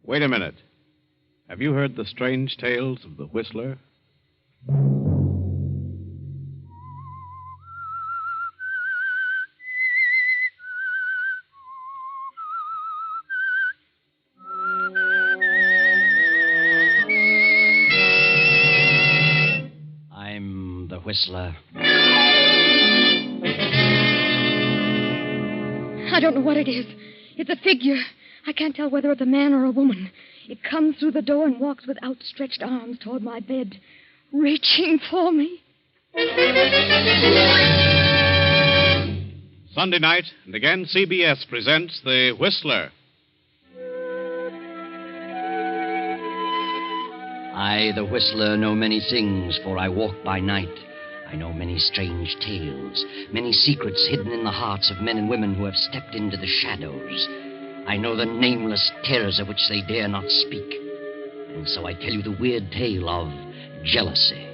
Wait a minute. Have you heard the strange tales of the Whistler? I'm the Whistler. I don't know what it is. It's a figure. I can't tell whether it's a man or a woman. It comes through the door and walks with outstretched arms toward my bed, reaching for me. Sunday night, and again CBS presents The Whistler. I, the Whistler, know many things, for I walk by night. I know many strange tales, many secrets hidden in the hearts of men and women who have stepped into the shadows. I know the nameless terrors of which they dare not speak. And so I tell you the weird tale of jealousy.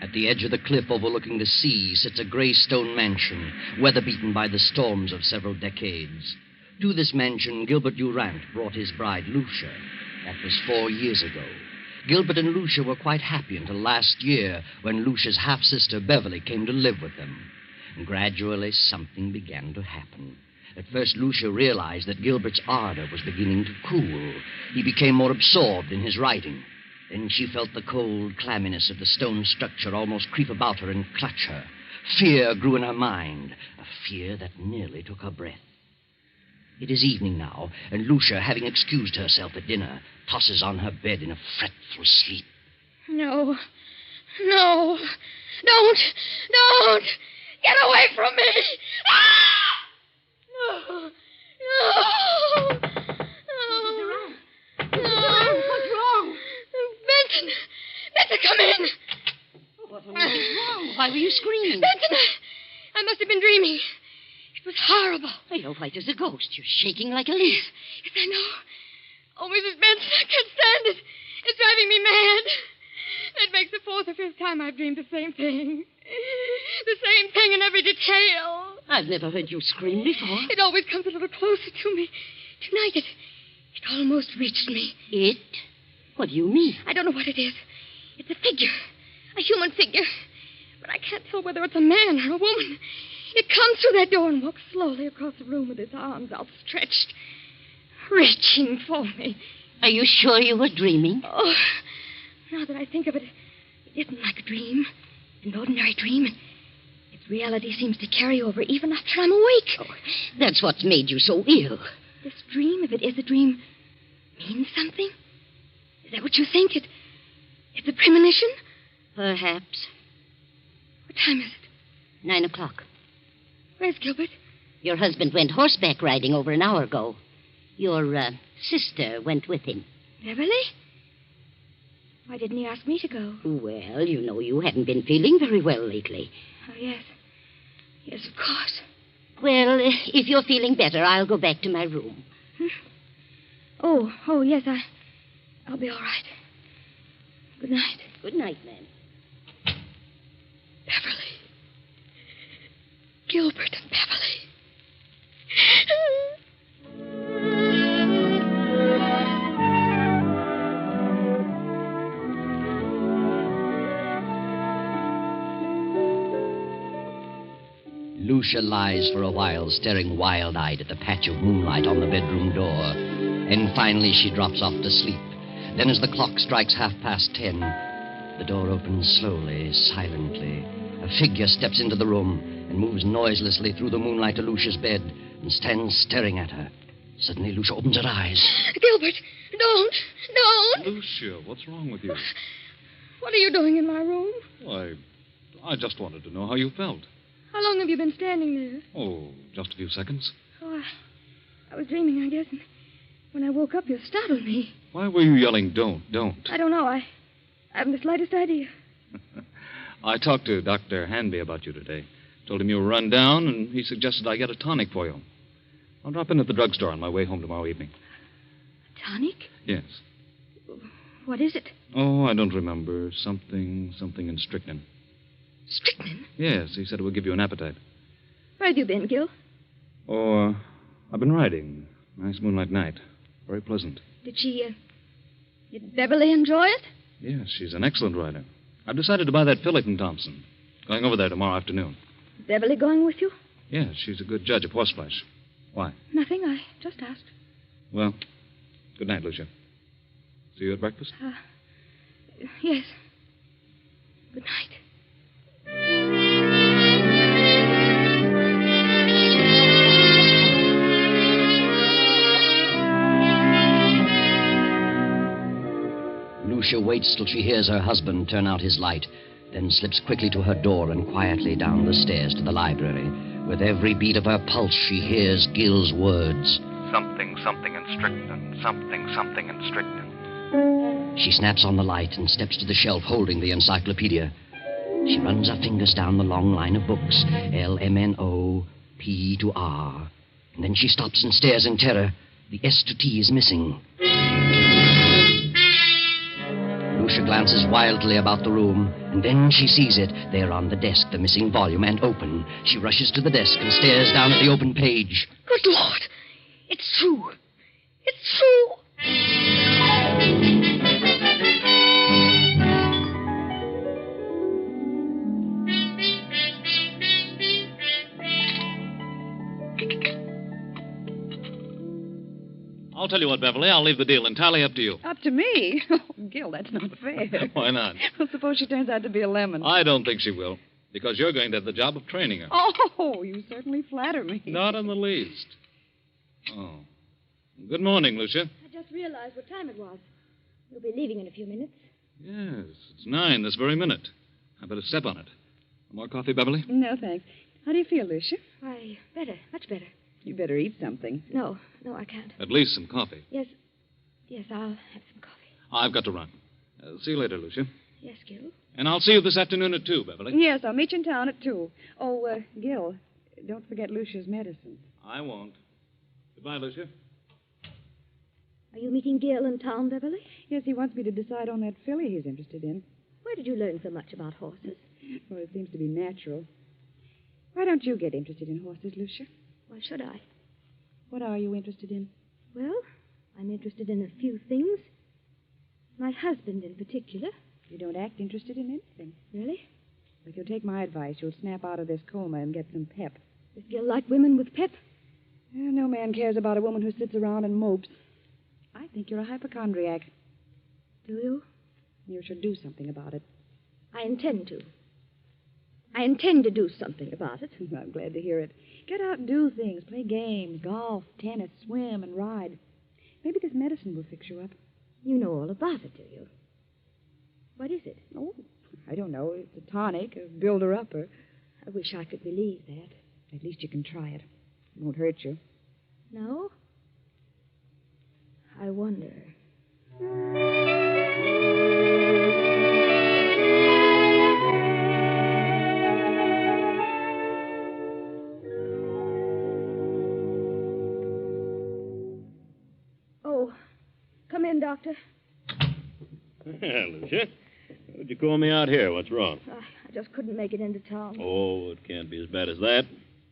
At the edge of the cliff overlooking the sea sits a gray stone mansion, weather-beaten by the storms of several decades. To this mansion, Gilbert Durant brought his bride, Lucia. That was 4 years ago. Gilbert and Lucia were quite happy until last year, when Lucia's half-sister, Beverly, came to live with them. And gradually, something began to happen. At first, Lucia realized that Gilbert's ardor was beginning to cool. He became more absorbed in his writing. Then she felt the cold clamminess of the stone structure almost creep about her and clutch her. Fear grew in her mind, a fear that nearly took her breath. It is evening now, and Lucia, having excused herself at dinner, tosses on her bed in a fretful sleep. No. Don't. Get away from me. No. What's wrong? Benton, come in. What was wrong? Why were you screaming? Benton, I must have been dreaming. It was horrible. You're white as a ghost. You're shaking like a leaf. Yes, I know. Oh, Mrs. Benson, I can't stand it. It's driving me mad. That makes the 4th or 5th time I've dreamed the same thing. The same thing in every detail. I've never heard you scream before. It always comes a little closer to me. Tonight, it almost reached me. It? What do you mean? I don't know what it is. It's a figure. A human figure. But I can't tell whether it's a man or a woman. It comes through that door and walks slowly across the room with its arms outstretched, reaching for me. Are you sure you were dreaming? Oh, now that I think of it, it isn't like a dream, an ordinary dream. Its reality seems to carry over even after I'm awake. Oh, that's what's made you so ill. This dream, if it is a dream, means something? Is that what you think? It's a premonition? Perhaps. What time is it? 9 o'clock. Where's Gilbert? Your husband went horseback riding over an hour ago. Your sister went with him. Beverly? Why didn't he ask me to go? Well, you know you haven't been feeling very well lately. Oh, yes. Yes, of course. Well, if you're feeling better, I'll go back to my room. Oh, yes, I'll be all right. Good night. Good night, ma'am. Beverly. Gilbert and Beverly. Lucia lies for a while, staring wild-eyed at the patch of moonlight on the bedroom door. And finally she drops off to sleep. Then as the clock strikes 10:30, the door opens slowly, silently. A figure steps into the room and moves noiselessly through the moonlight to Lucia's bed and stands staring at her. Suddenly, Lucia opens her eyes. Gilbert, don't. Lucia, what's wrong with you? What are you doing in my room? Why, I just wanted to know how you felt. How long have you been standing there? Oh, just a few seconds. Oh, I was dreaming, I guess, and when I woke up, you startled me. Why were you yelling, don't? I don't know. I haven't the slightest idea. I talked to Dr. Hanby about you today. Told him you were run down, and he suggested I get a tonic for you. I'll drop in at the drugstore on my way home tomorrow evening. A tonic? Yes. What is it? Oh, I don't remember. Something in strychnine. Strychnine? Yes, he said it would give you an appetite. Where have you been, Gil? Oh, I've been riding. Nice moonlight night. Very pleasant. Did Beverly enjoy it? Yes, she's an excellent rider. I've decided to buy that filly from Thompson. Going over there tomorrow afternoon. Is Beverly going with you? Yes, she's a good judge of horseflesh. Why? Nothing. I just asked. Well, good night, Lucia. See you at breakfast? Yes. Good night. Lucia waits till she hears her husband turn out his light, then slips quickly to her door and quietly down the stairs to the library. With every beat of her pulse, she hears Gil's words. Something in strychnine. Something in strychnine. She snaps on the light and steps to the shelf holding the encyclopedia. She runs her fingers down the long line of books, LMNO, P to R. And then she stops and stares in terror. The S to T is missing. Lucia glances wildly about the room, and then she sees it. There on the desk, the missing volume, and open. She rushes to the desk and stares down at the open page. Good Lord! It's true. It's true. I'll tell you what, Beverly. I'll leave the deal entirely up to you. Up to me? Oh, Gil, that's not fair. Why not? Well, suppose she turns out to be a lemon. I don't think she will, because you're going to have the job of training her. Oh, you certainly flatter me. Not in the least. Oh. Good morning, Lucia. I just realized what time it was. You'll be leaving in a few minutes. Yes, it's 9 this very minute. I better step on it. More coffee, Beverly? No, thanks. How do you feel, Lucia? Why, better. Much better. You better eat something. No, I can't. At least some coffee. Yes, I'll have some coffee. I've got to run. See you later, Lucia. Yes, Gil. And I'll see you this afternoon at 2, Beverly. Yes, I'll meet you in town at 2. Oh, Gil, don't forget Lucia's medicine. I won't. Goodbye, Lucia. Are you meeting Gil in town, Beverly? Yes, he wants me to decide on that filly he's interested in. Where did you learn so much about horses? Well, it seems to be natural. Why don't you get interested in horses, Lucia? Why should I? What are you interested in? Well, I'm interested in a few things. My husband in particular. You don't act interested in anything. Really? If you'll take my advice, you'll snap out of this coma and get some pep. Does Gil like women with pep? Well, no man cares about a woman who sits around and mopes. I think you're a hypochondriac. Do you? You should do something about it. I intend to. I intend to do something about it. I'm glad to hear it. Get out and do things. Play games, golf, tennis, swim, and ride. Maybe this medicine will fix you up. You know all about it, do you? What is it? Oh, I don't know. It's a tonic, a builder-upper. I wish I could believe that. At least you can try it. It won't hurt you. No? I wonder. Oh, come in, Doctor. Yeah, Lucia. What'd you call me out here? What's wrong? I just couldn't make it into town. Oh, it can't be as bad as that.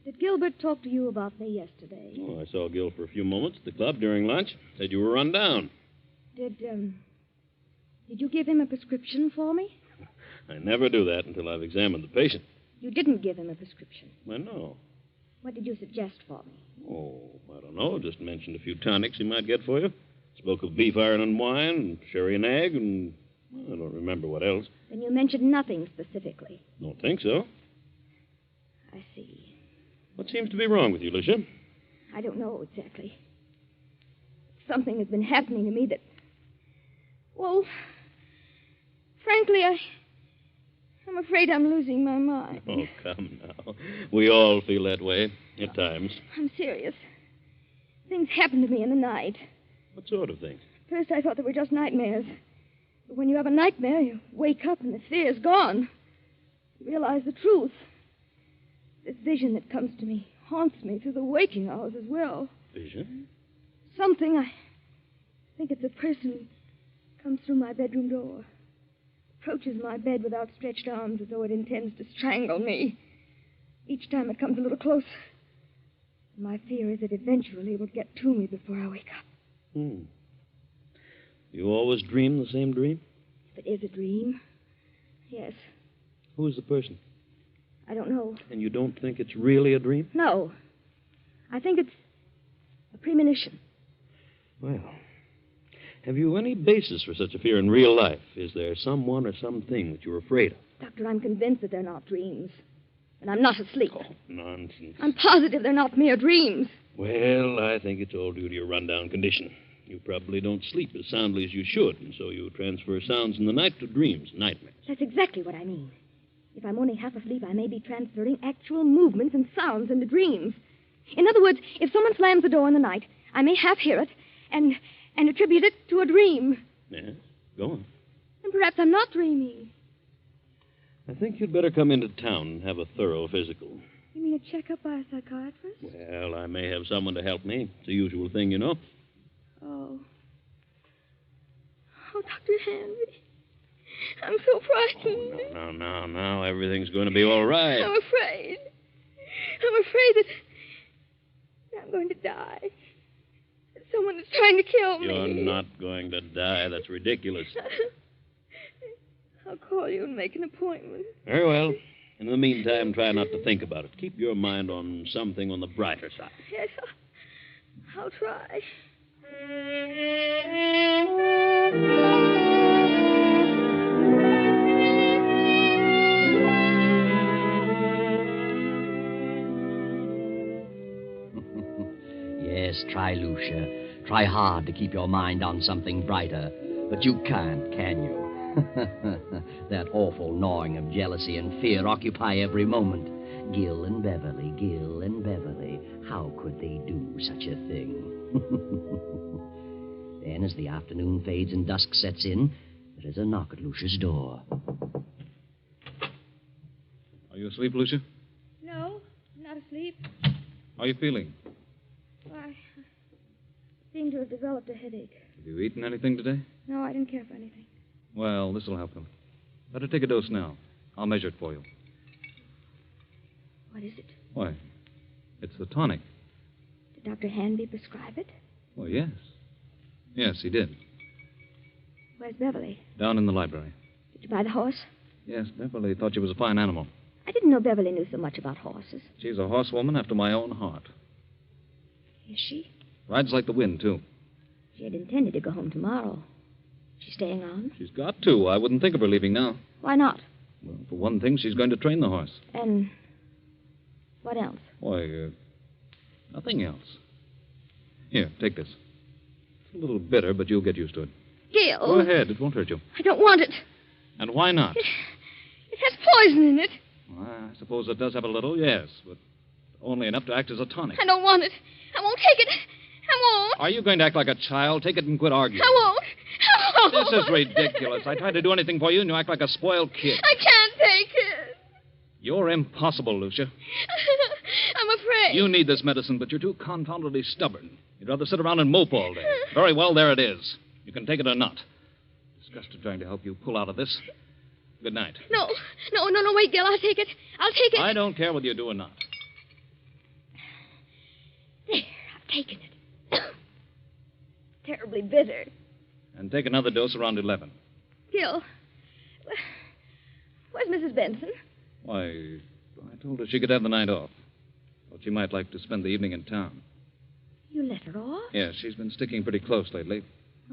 Did Gilbert talk to you about me yesterday? Oh, I saw Gil for a few moments at the club during lunch. Said you were run down. Did you give him a prescription for me? I never do that until I've examined the patient. You didn't give him a prescription. Why, no. What did you suggest for me? Oh, I don't know. Just mentioned a few tonics he might get for you. Spoke of beef iron and wine, and sherry and egg, and well, I don't remember what else. Then you mentioned nothing specifically. Don't think so. I see. What seems to be wrong with you, Lucia? I don't know exactly. Something has been happening to me that... Well, frankly, I'm afraid I'm losing my mind. Oh, come now. We all feel that way at times. I'm serious. Things happen to me in the night. What sort of things? First, I thought they were just nightmares. But when you have a nightmare, you wake up and the fear's gone. You realize the truth. This vision that comes to me haunts me through the waking hours as well. Vision? Something, I think it's a person comes through my bedroom door. Approaches my bed with outstretched arms as though it intends to strangle me. Each time it comes a little closer. My fear is that eventually it will get to me before I wake up. You always dream the same dream? If it is a dream, yes. Who is the person? I don't know. And you don't think it's really a dream? No. I think it's a premonition. Well, have you any basis for such a fear in real life? Is there someone or something that you're afraid of? Doctor, I'm convinced that they're not dreams. And I'm not asleep. Oh, nonsense. I'm positive they're not mere dreams. Well, I think it's all due to your rundown condition. You probably don't sleep as soundly as you should, and so you transfer sounds in the night to dreams, nightmares. That's exactly what I mean. If I'm only half asleep, I may be transferring actual movements and sounds into dreams. In other words, if someone slams the door in the night, I may half hear it and attribute it to a dream. Yes, go on. And perhaps I'm not dreaming. I think you'd better come into town and have a thorough physical. You mean a checkup by a psychiatrist? Well, I may have someone to help me. It's a usual thing, you know. Oh. Oh, Dr. Hanley. I'm so frightened. Oh, now. Everything's going to be all right. I'm afraid. I'm afraid that I'm going to die. That someone is trying to kill me. You're not going to die. That's ridiculous. I'll call you and make an appointment. Very well. In the meantime, try not to think about it. Keep your mind on something on the brighter side. Yes, I'll try. Yes, try, Lucia. Try hard to keep your mind on something brighter. But you can't, can you? That awful gnawing of jealousy and fear occupy every moment. Gil and Beverly, Gil and Beverly. How could they do such a thing? Then, as the afternoon fades and dusk sets in, there is a knock at Lucia's door. Are you asleep, Lucia? No, I'm not asleep. How are you feeling? I seem to have developed a headache. Have you eaten anything today? No, I didn't care for anything. Well, this will help them. Better take a dose now. I'll measure it for you. What is it? Why? It's the tonic. Did Dr. Hanby prescribe it? Well, yes. Yes, he did. Where's Beverly? Down in the library. Did you buy the horse? Yes, Beverly thought she was a fine animal. I didn't know Beverly knew so much about horses. She's a horsewoman after my own heart. Is she? Rides like the wind, too. She had intended to go home tomorrow. She's staying on? She's got to. I wouldn't think of her leaving now. Why not? Well, for one thing, she's going to train the horse. And what else? Why, nothing else. Here, take this. It's a little bitter, but you'll get used to it. Gil. Go ahead. It won't hurt you. I don't want it. And why not? It has poison in it. Well, I suppose it does have a little, yes, but only enough to act as a tonic. I don't want it. I won't take it. I won't. Are you going to act like a child? Take it and quit arguing. I won't. I won't. This is ridiculous. I tried to do anything for you, and you act like a spoiled kid. I can't take it. You're impossible, Lucia. I'm afraid. You need this medicine, but you're too confoundedly stubborn. You'd rather sit around and mope all day. Very well, there it is. You can take it or not. Disgusted trying to help you pull out of this. Good night. No, wait, Gil. I'll take it. I'll take it. I don't care whether you do or not. There, I've taken it. Terribly bitter. And take another dose around 11. Gil, where's Mrs. Benson? Why, I told her she could have the night off. Thought she might like to spend the evening in town. You let her off? Yes, she's been sticking pretty close lately.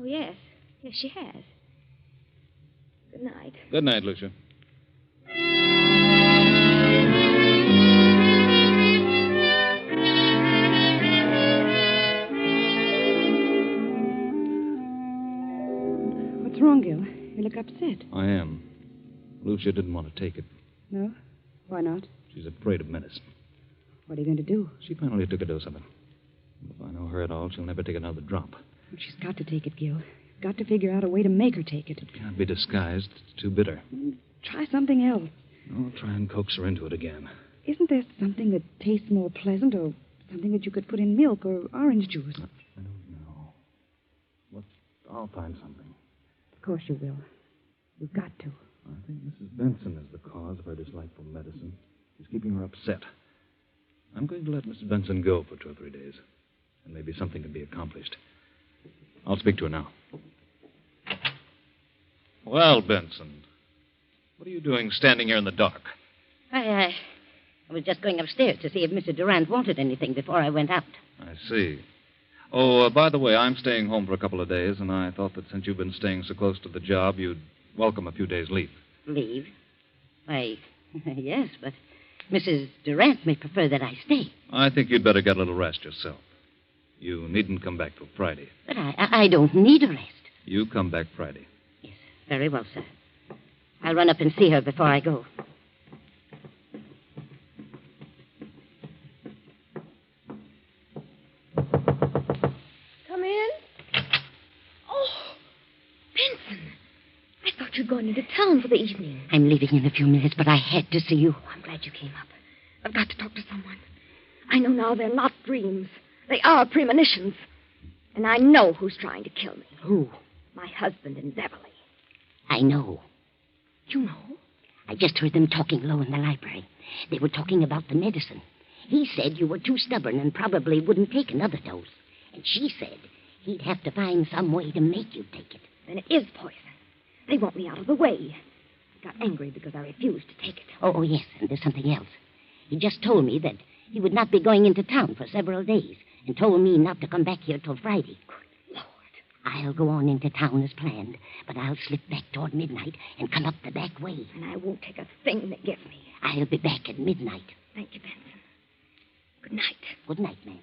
Oh, yes. Yes, she has. Good night. Good night, Lucia. What's wrong, Gil? You look upset. I am. Lucia didn't want to take it. No? Why not? She's afraid of medicine. What are you going to do? She finally took a dose of it. If I know her at all, she'll never take another drop. She's got to take it, Gil. You've got to figure out a way to make her take it. It can't be disguised. It's too bitter. Try something else. I'll try and coax her into it again. Isn't there something that tastes more pleasant or something that you could put in milk or orange juice? I don't know. Well, I'll find something. Of course you will. You've got to. I think Mrs. Benson is the cause of her dislike for medicine. She's keeping her upset. I'm I'm going to let Mrs. Benson go for 2 or 3 days. And maybe something can be accomplished. I'll speak to her now. Well, Benson, what are you doing standing here in the dark? I was just going upstairs to see if Mr. Durant wanted anything before I went out. I see. Oh, by the way, I'm staying home for a couple of days, and I thought that since you've been staying so close to the job, you'd welcome a few days' leave. Leave? Why, yes, but Mrs. Durant may prefer that I stay. I think you'd better get a little rest yourself. You needn't come back till Friday. But I don't need a rest. You come back Friday. Yes, very well, sir. I'll run up and see her before I go. Come in. Oh, Benson. I thought you'd gone into town for the evening. I'm leaving in a few minutes, but I had to see you. Oh, I'm glad you came up. I've got to talk to someone. I know now they're not dreams. They are premonitions. And I know who's trying to kill me. Who? My husband and Beverly. I know. You know? I just heard them talking low in the library. They were talking about the medicine. He said you were too stubborn and probably wouldn't take another dose. And she said he'd have to find some way to make you take it. Then it is poison. They want me out of the way. I got angry because I refused to take it. Oh, yes, and there's something else. He just told me that he would not be going into town for several days and told me not to come back here till Friday. Good Lord. I'll go on into town as planned, but I'll slip back toward midnight and come up the back way. And I won't take a thing they give me. I'll be back at midnight. Thank you, Benson. Good night. Good night, ma'am.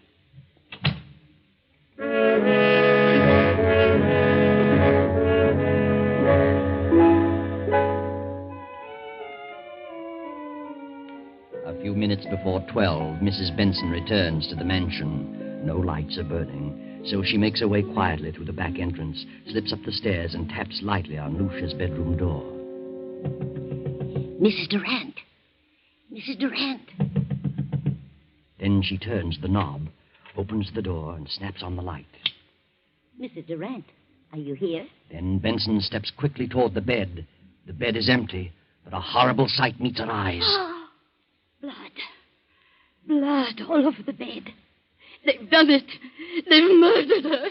A few minutes before 12, Mrs. Benson returns to the mansion. No lights are burning, so she makes her way quietly through the back entrance, slips up the stairs, and taps lightly on Lucia's bedroom door. Mrs. Durant. Mrs. Durant. Then she turns the knob, opens the door, and snaps on the light. Mrs. Durant, are you here? Then Benson steps quickly toward the bed. The bed is empty, but a horrible sight meets her eyes. Blood. Blood all over the bed. They've done it. They've murdered her.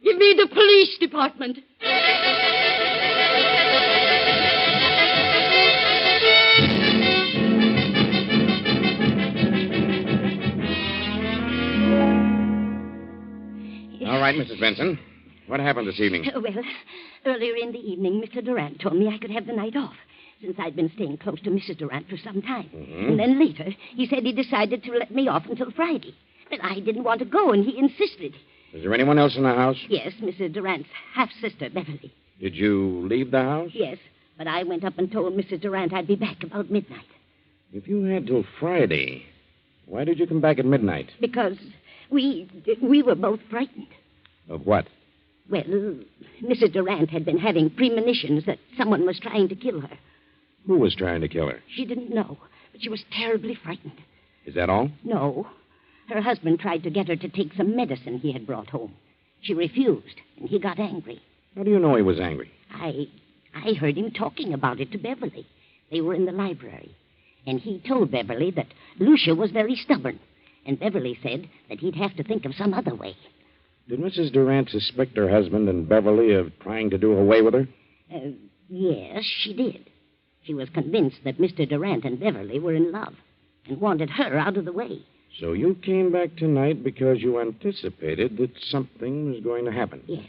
Give me the police department. All right, Mrs. Benson. What happened this evening? Well, earlier in the evening, Mr. Durant told me I could have the night off, since I'd been staying close to Mrs. Durant for some time. Mm-hmm. And then later, he said he decided to let me off until Friday. But I didn't want to go, and he insisted. Is there anyone else in the house? Yes, Mrs. Durant's half-sister, Beverly. Did you leave the house? Yes, but I went up and told Mrs. Durant I'd be back about midnight. If you had till Friday, why did you come back at midnight? Because we were both frightened. Of what? Well, Mrs. Durant had been having premonitions that someone was trying to kill her. Who was trying to kill her? She didn't know, but she was terribly frightened. Is that all? No. Her husband tried to get her to take some medicine he had brought home. She refused, and he got angry. How do you know he was angry? I heard him talking about it to Beverly. They were in the library. And he told Beverly that Lucia was very stubborn. And Beverly said that he'd have to think of some other way. Did Mrs. Durant suspect her husband and Beverly of trying to do away with her? Yes, she did. She was convinced that Mr. Durant and Beverly were in love and wanted her out of the way. So you came back tonight because you anticipated that something was going to happen? Yes.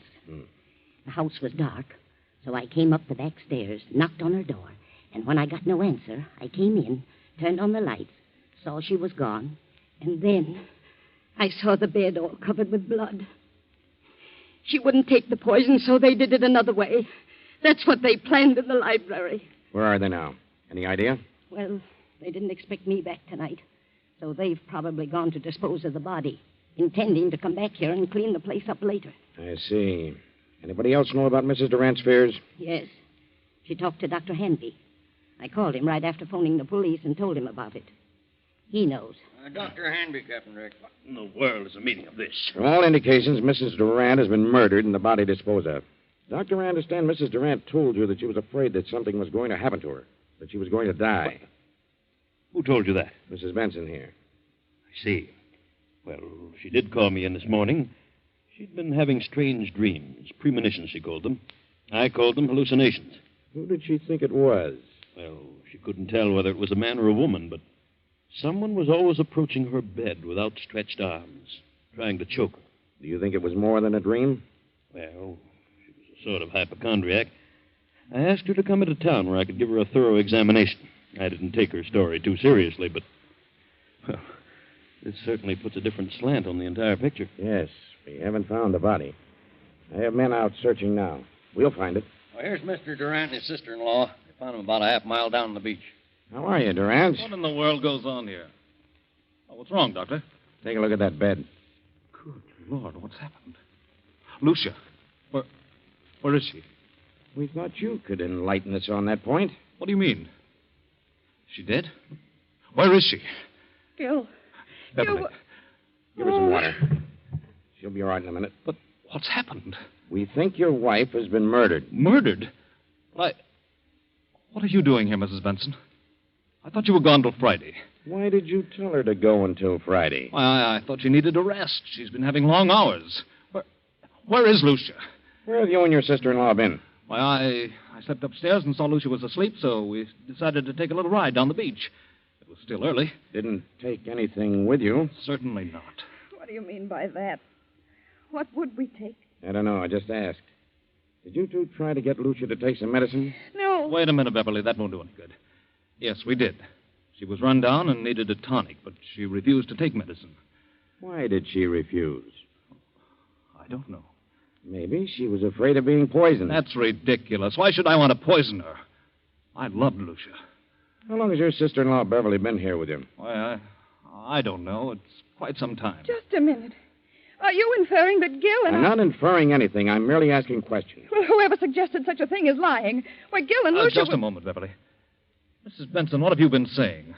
The house was dark, so I came up the back stairs, knocked on her door, and when I got no answer, I came in, turned on the lights, saw she was gone, and then I saw the bed all covered with blood. She wouldn't take the poison, so they did it another way. That's what they planned in the library. Where are they now? Any idea? Well, they didn't expect me back tonight, so they've probably gone to dispose of the body, intending to come back here and clean the place up later. I see. Anybody else know about Mrs. Durant's fears? Yes. She talked to Dr. Hanby. I called him right after phoning the police and told him about it. He knows. Dr. Hanby, Captain Rick. What in the world is the meaning of this? From all indications, Mrs. Durant has been murdered and the body disposed of. Doctor, I understand Mrs. Durant told you that she was afraid that something was going to happen to her, that she was going to die. Who told you that? Mrs. Benson here. I see. Well, she did call me in this morning. She'd been having strange dreams. Premonitions, she called them. I called them hallucinations. Who did she think it was? Well, she couldn't tell whether it was a man or a woman, but someone was always approaching her bed with outstretched arms, trying to choke her. Do you think it was more than a dream? Well, she was a sort of hypochondriac. I asked her to come into town where I could give her a thorough examination. I didn't take her story too seriously, but, well, this certainly puts a different slant on the entire picture. Yes, we haven't found the body. I have men out searching now. We'll find it. Well, here's Mr. Durant and his sister-in-law. They found him about a half mile down the beach. How are you, Durant? What in the world goes on here? Oh, what's wrong, Doctor? Take a look at that bed. Good Lord, what's happened? Lucia, where is she? We thought you could enlighten us on that point. What do you mean? Is she dead? Where is she? Gil. Beverly. Give her some water. She'll be all right in a minute. But what's happened? We think your wife has been murdered. Murdered? What are you doing here, Mrs. Benson? I thought you were gone till Friday. Why did you tell her to go until Friday? Why, I thought she needed a rest. She's been having long hours. Where is Lucia? Where have you and your sister-in-law been? Why, I slept upstairs and saw Lucia was asleep, so we decided to take a little ride down the beach. It was still early. Didn't take anything with you? Certainly not. What do you mean by that? What would we take? I don't know. I just asked. Did you two try to get Lucia to take some medicine? No. Wait a minute, Beverly. That won't do any good. Yes, we did. She was run down and needed a tonic, but she refused to take medicine. Why did she refuse? I don't know. Maybe she was afraid of being poisoned. That's ridiculous. Why should I want to poison her? I loved Lucia. How long has your sister-in-law Beverly been here with you? Why, I don't know. It's quite some time. Just a minute. Are you inferring that Gil and I'm not inferring anything. I'm merely asking questions. Well, whoever suggested such a thing is lying. Why, Gil and Lucia... Just a moment, Beverly. Mrs. Benson, what have you been saying?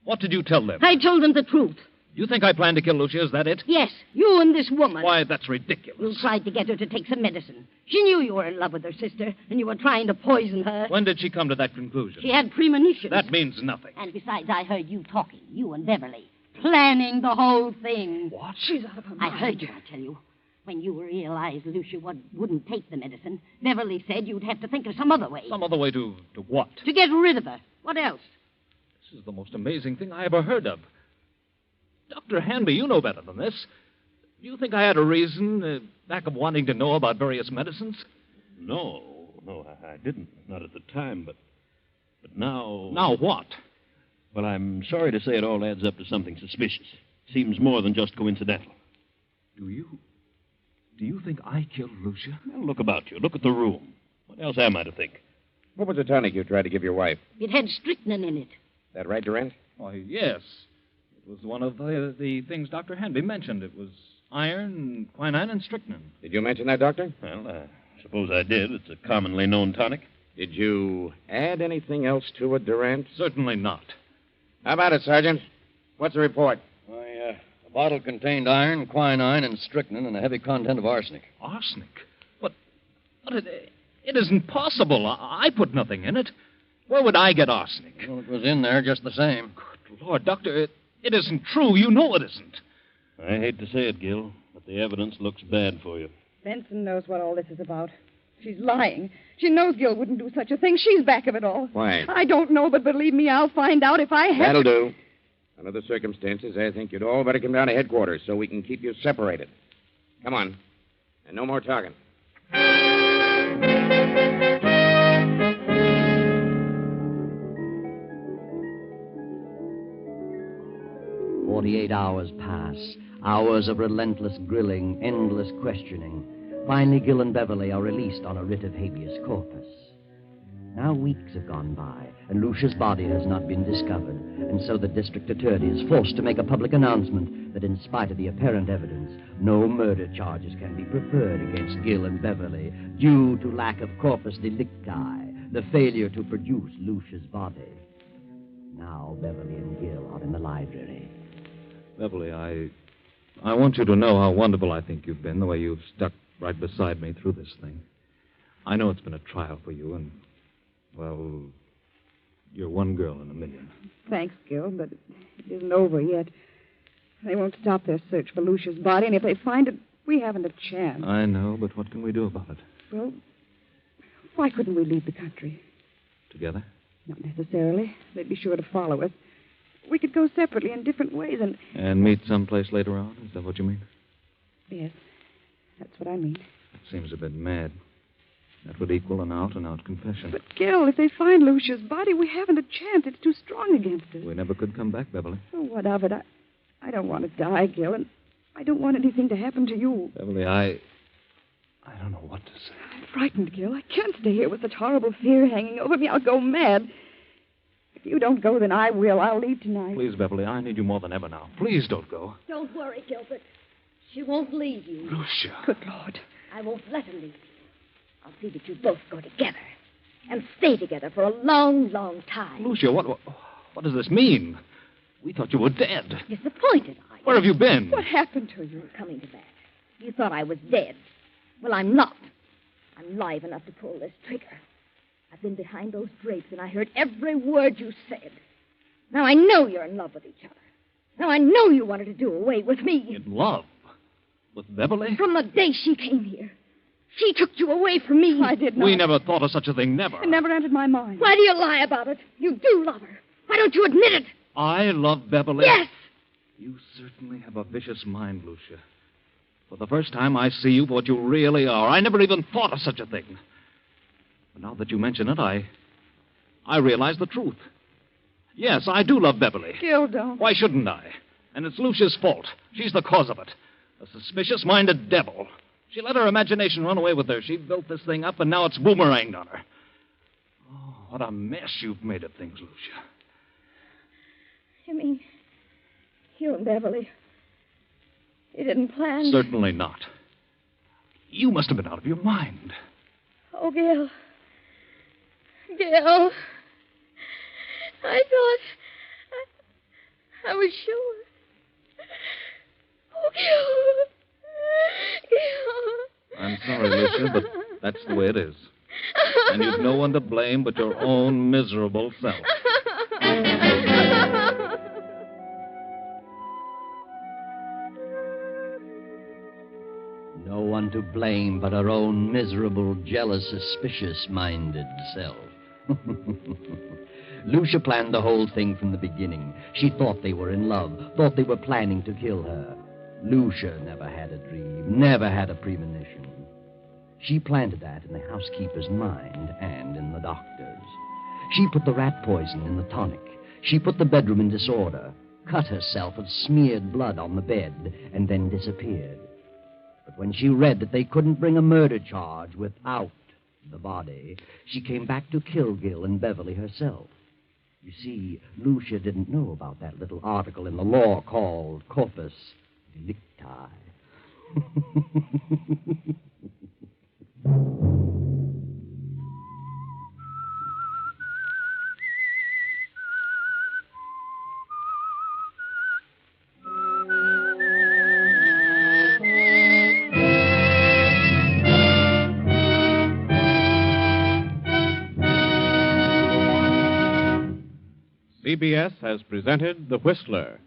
What did you tell them? I told them the truth. You think I planned to kill Lucia? Is that it? Yes, you and this woman. Why, that's You ridiculous. tried to get her to take some medicine. She knew you were in love with her sister, and you were trying to poison her. When did she come to that conclusion? She had premonitions. That means nothing. And besides, I heard you talking, you and Beverly, planning the whole thing. What? She's out of her mind. I heard you, I tell you. When you realized Lucia wouldn't take the medicine, Beverly said you'd have to think of some other way. Some other way to what? To get rid of her. What else? This is the most amazing thing I ever heard of. Dr. Hanby, you know better than this. Do you think I had a reason back of wanting to know about various medicines? No, I didn't. Not at the time, but now... Now what? Well, I'm sorry to say it all adds up to something suspicious. Seems more than just coincidental. Do you think I killed Lucia? Well, look about you. Look at the room. What else am I to think? What was the tonic you tried to give your wife? It had strychnine in it. That right, Durant? Why, yes. It was one of the things Dr. Hanby mentioned. It was iron, quinine, and strychnine. Did you mention that, Doctor? Well, I suppose I did. It's a commonly known tonic. Did you add anything else to it, Durant? Certainly not. How about it, Sergeant? What's the report? Why, the bottle contained iron, quinine, and strychnine, and a heavy content of arsenic. Arsenic? But it isn't possible. I put nothing in it. Where would I get arsenic? Well, it was in there just the same. Good Lord, Doctor, it isn't true. You know it isn't. I hate to say it, Gil, but the evidence looks bad for you. Benson knows what all this is about. She's lying. She knows Gil wouldn't do such a thing. She's back of it all. Why? I don't know, but believe me, I'll find out if I have That'll to... do. Under the circumstances, I think you'd all better come down to headquarters so we can keep you separated. Come on. And no more talking. 48 hours pass. Hours of relentless grilling, endless questioning. Finally, Gil and Beverly are released on a writ of habeas corpus. Now weeks have gone by, and Lucia's body has not been discovered, and so the district attorney is forced to make a public announcement that in spite of the apparent evidence, no murder charges can be preferred against Gil and Beverly due to lack of corpus delicti, the failure to produce Lucia's body. Now Beverly and Gil are in the library. Beverly, I want you to know how wonderful I think you've been, the way you've stuck right beside me through this thing. I know it's been a trial for you, and, well, you're one girl in a million. Thanks, Gil, but it isn't over yet. They won't stop their search for Lucia's body, and if they find it, we haven't a chance. I know, but what can we do about it? Well, why couldn't we leave the country? Together? Not necessarily. They'd be sure to follow us. We could go separately in different ways, and... And meet someplace later on? Is that what you mean? Yes, that's what I mean. That seems a bit mad. That would equal an out-and-out confession. But, Gil, if they find Lucia's body, we haven't a chance. It's too strong against us. We never could come back, Beverly. Oh, what of it? I don't want to die, Gil, and I don't want anything to happen to you. Beverly, I don't know what to say. I'm frightened, Gil. I can't stay here with such horrible fear hanging over me. I'll go mad. If you don't go, then I will. I'll leave tonight. Please, Beverly, I need you more than ever now. Please don't go. Don't worry, Gilbert. She won't leave you. Lucia. Good Lord. I won't let her leave you. I'll see that you both go together. And stay together for a long, long time. Lucia, what does this mean? We thought you were dead. Disappointed, are you? Where have you been? What happened to you? Coming to that. You thought I was dead. Well, I'm not. I'm live enough to pull this trigger. I've been behind those drapes, and I heard every word you said. Now I know you're in love with each other. Now I know you wanted to do away with me. In love? With Beverly? From the day she came here. She took you away from me. I did not. We never thought of such a thing, never. It never entered my mind. Why do you lie about it? You do love her. Why don't you admit it? I love Beverly? Yes. You certainly have a vicious mind, Lucia. For the first time, I see you for what you really are. I never even thought of such a thing. But now that you mention it, I realize the truth. Yes, I do love Beverly. Gil, don't. Why shouldn't I? And it's Lucia's fault. She's the cause of it. A suspicious-minded devil. She let her imagination run away with her. She built this thing up, and now it's boomeranged on her. Oh, what a mess you've made of things, Lucia. You mean you and Beverly, you didn't plan? Certainly not. You must have been out of your mind. Oh, Gil. Gil. I thought... I was sure. Oh, Gil. Gil. I'm sorry, Lucia, but that's the way it is. And you've no one to blame but your own miserable self. No one to blame but her own miserable, jealous, suspicious-minded self. Lucia planned the whole thing from the beginning. She thought they were in love, thought they were planning to kill her. Lucia never had a dream, never had a premonition. She planted that in the housekeeper's mind and in the doctor's. She put the rat poison in the tonic. She put the bedroom in disorder, cut herself and smeared blood on the bed, and then disappeared. But when she read that they couldn't bring a murder charge without the body, she came back to kill Gil and Beverly herself. You see, Lucia didn't know about that little article in the law called Corpus Delicti. CBS has presented The Whistler.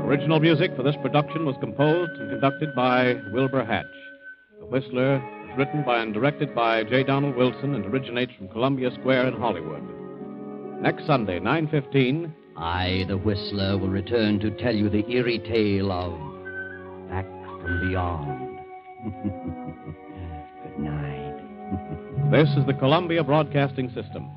Original music for this production was composed and conducted by Wilbur Hatch. The Whistler is written by and directed by J. Donald Wilson and originates from Columbia Square in Hollywood. Next Sunday, 9:15. I, the Whistler, will return to tell you the eerie tale of Back from Beyond. Good night. This is the Columbia Broadcasting System.